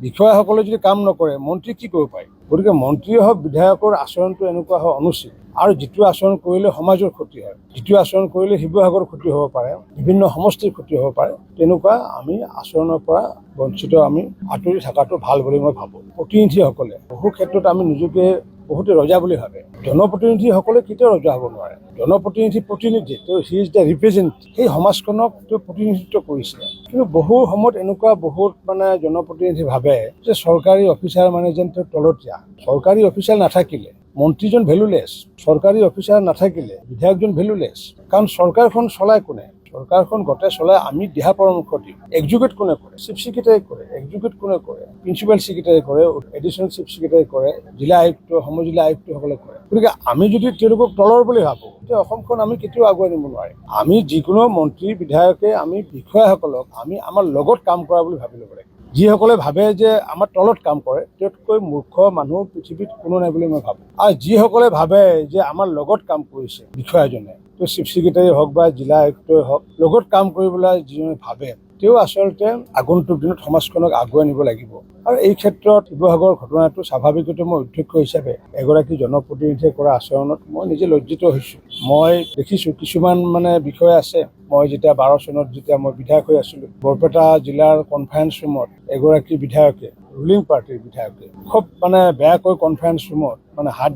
বিষয়াসকলে যদি কাম নকৰে মন্ত্ৰী কি কৰিব পাৰে? গতিকে মন্ত্ৰীয়ে হওক বিধায়কৰ আচৰণটো এনেকুৱা হোৱা অনুচিত আৰু যিটো আচৰণ কৰিলে সমাজৰ ক্ষতি হয়, যিটো আচৰণ কৰিলে শিৱসাগৰৰ ক্ষতি হ'ব পাৰে, বিভিন্ন সমষ্টিৰ ক্ষতি হ'ব পাৰে, তেনেকুৱা আমি আচৰণৰ পৰা বঞ্চিত আমি আঁতৰি থকাটো ভাল বুলি মই ভাবোঁ। প্ৰতিনিধিসকলে বহু ক্ষেত্ৰত আমি নিজকে বহুতে ৰজা বুলি ভাবে। জনপ্ৰতিনিধিসকলে কেতিয়াও ৰজা হ'ব নোৱাৰে। প্ৰতিনিধি তেওঁ হি ইজ দ্য ৰিপ্ৰেজেণ্ট, সেই সমাজখনক তেওঁ প্ৰতিনিধিত্ব কৰিছে। কিন্তু বহু সময়ত এনেকুৱা বহুত জনপ্ৰতিনিধি ভাবে যে চৰকাৰী অফিচাৰ যেন তেওঁ তলতীয়া। চৰকাৰী অফিচাৰ নাথাকিলে মন্ত্ৰীজন ভেলুলেছ, চৰকাৰী অফিচাৰ নাথাকিলে বিধায়কজন ভেলুলেছ। কাৰণ চৰকাৰখন চলাই কোনে? চৰকাৰখন গোটেই চলাই আমি দিহা পৰামৰ্শ দিওঁ। এক্সিকিউট কোনে কৰে? চিফ ছেক্ৰেটাৰী কৰে। এক্সিকিউট কোনে কৰে? প্ৰিন্সিপাল ছেক্ৰেটাৰী কৰে, এডিশ্যনেল চিফ ছেক্ৰেটাৰী কৰে, জিলা আয়ুক্ত, সমজিলা আয়ুক্তসকলে কৰে। গতিকে আমি যদি তেওঁলোকক তলৰ বুলি ভাবোঁ, তেতিয়া অসমখন আমি কেতিয়াও আগুৱাই নিব নোৱাৰিম। আমি যিকোনো মন্ত্ৰী বিধায়কে আমি বিষয়াসকলক আমি আমাৰ লগত কাম কৰা বুলি ভাবি ল'ব লাগে। যিসকলে ভাবে যে আমাৰ তলত কাম কৰে, তেওঁতকৈ মূৰ্খ মানুহ পৃথিৱীত কোনো নাই বুলি মই ভাবোঁ। আৰু যিসকলে ভাবে যে আমাৰ লগত কাম কৰিছে বিষয়াজনে, চিফ ছেক্ৰেটাৰী হওক বা জিলা আয়ুক্তই হওক, লগত কাম কৰিবলৈ যিজনে ভাবে, তেওঁ আচলতে আগন্তুক দিনত সমাজখনক আগুৱাই নিব লাগিব। আৰু এই ক্ষেত্ৰত শিৱসাগৰৰ ঘটনাটো স্বাভাৱিকতে মই অধ্যক্ষ হিচাপে এগৰাকী জনপ্ৰতিনিধিয়ে কৰা আচৰণত মই নিজে লজ্জিত হৈছোঁ। মই দেখিছোঁ কিছুমান বিষয় আছে। মই যেতিয়া 12 চনত যেতিয়া মই বিধায়ক হৈ আছিলোঁ, বৰপেটা জিলাৰ কনফাৰেন্স ৰুমত এগৰাকী বিধায়কে, ৰুলিং পাৰ্টিৰ বিধায়কে খুব বেয়াকৈ কনফাৰেন্স ৰুমত হাত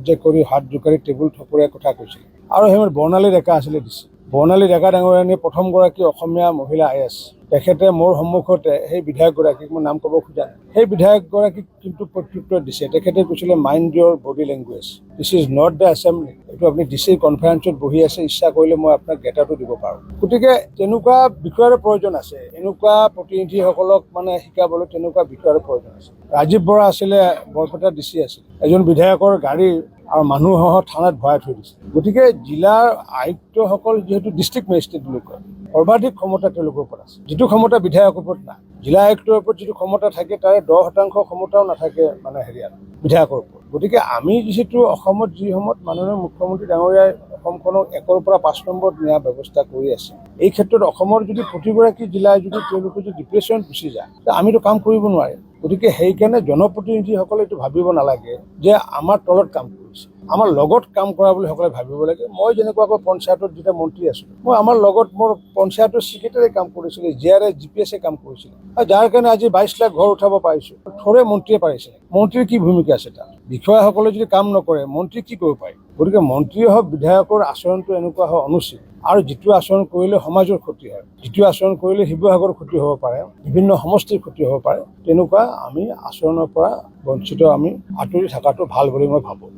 জোকাৰি টেবুল থপৰিয়াই কথা কৈছিল। আৰু সেই বৰ্ণালী ডেকা আছিলে দিছে। বৰ্ণালী ডেকা ডাঙৰীয়ানী প্ৰথমগৰাকী অসমীয়া মহিলা IAS। তেখেতে মোৰ সন্মুখতে সেই বিধায়কগৰাকীক মই নাম ক'ব খোজা নাই, সেই বিধায়কগৰাকীক কিন্তু প্ৰত্যুত্তৰ দিছে। তেখেতে কৈছিলে mind your body language, this is not the assembly. এইটো আপুনি DC কনফাৰেন্সত বহি আছে, ইচ্ছা কৰিলে মই আপোনাক গেটাৰটো দিব পাৰোঁ। গতিকে তেনেকুৱা বিষয়ৰ প্ৰয়োজন আছে। এনেকুৱা প্ৰতিনিধিসকলক শিকাবলৈ তেনেকুৱা বিষয়ৰ প্ৰয়োজন আছে। ৰাজীৱ বৰা আছিলে বৰপেটা DC আছিল, এজন বিধায়কৰ গাড়ী আৰু মানুহসহ থানাত ভৰাই থৈ দিছে। গতিকে জিলাৰ আয়ুক্তসকল যিহেতু ডিষ্ট্ৰিক্ট মেজিষ্ট্ৰেট বুলি কয়, সৰ্বাধিক ক্ষমতা তেওঁলোকৰ ওপৰত আছে, যিটো ক্ষমতা বিধায়কৰ ওপৰত নাই। জিলা আয়ুক্তৰ ওপৰত যিটো ক্ষমতা থাকে তাৰে 10% ক্ষমতাও নাথাকে বিধায়কৰ ওপৰত। গতিকে আমি যিহেতু অসমত যি সময়ত মাননীয় মুখ্যমন্ত্ৰী ডাঙৰীয়াই অসমখনক 1ৰ পৰা 5 নম্বৰত নিয়াৰ ব্যৱস্থা কৰি আছে, এই ক্ষেত্ৰত অসমৰ যদি প্ৰতিগৰাকী জিলাই যদি তেওঁলোকে যদি ডিপ্ৰেশ্যন গুচি যায়, আমিতো কাম কৰিব নোৱাৰিম। গতিকে সেইকাৰণে জনপ্ৰতিনিধিসকলে এইটো ভাবিব নালাগে যে আমাৰ তলত কাম কৰিছে, আমাৰ লগত কাম কৰা বুলি সকলে ভাবিব লাগে। মই যেনেকুৱাকৈ পঞ্চায়তত যেতিয়া মন্ত্ৰী আছিলোঁ, মই আমাৰ লগত মোৰ পঞ্চায়তৰ ছেক্ৰেটাৰী কাম কৰিছিলে, GRS GPS কাম কৰিছিলে, আৰু যাৰ কাৰণে আজি 22 লাখ ঘৰ উঠাব পাৰিছোঁ। থৰে মন্ত্ৰীয়ে পাৰিছে। মন্ত্ৰীৰ কি ভূমিকা আছে তাত? বিষয়াসকলে যদি কাম নকৰে মন্ত্ৰী কি কৰিব পাৰে? গতিকে মন্ত্ৰীয়ে হওক বিধায়কৰ আচৰণটো এনেকুৱা হোৱা অনুচিত আৰু যিটো আচৰণ কৰিলে সমাজৰ ক্ষতি হয়, যিটো আচৰণ কৰিলে শিৱসাগৰৰ ক্ষতি হ'ব পাৰে, বিভিন্ন সমষ্টিৰ ক্ষতি হ'ব পাৰে, তেনেকুৱা আমি আচৰণৰ পৰা বঞ্চিত আমি আঁতৰি থকাটো ভাল বুলি মই ভাবোঁ।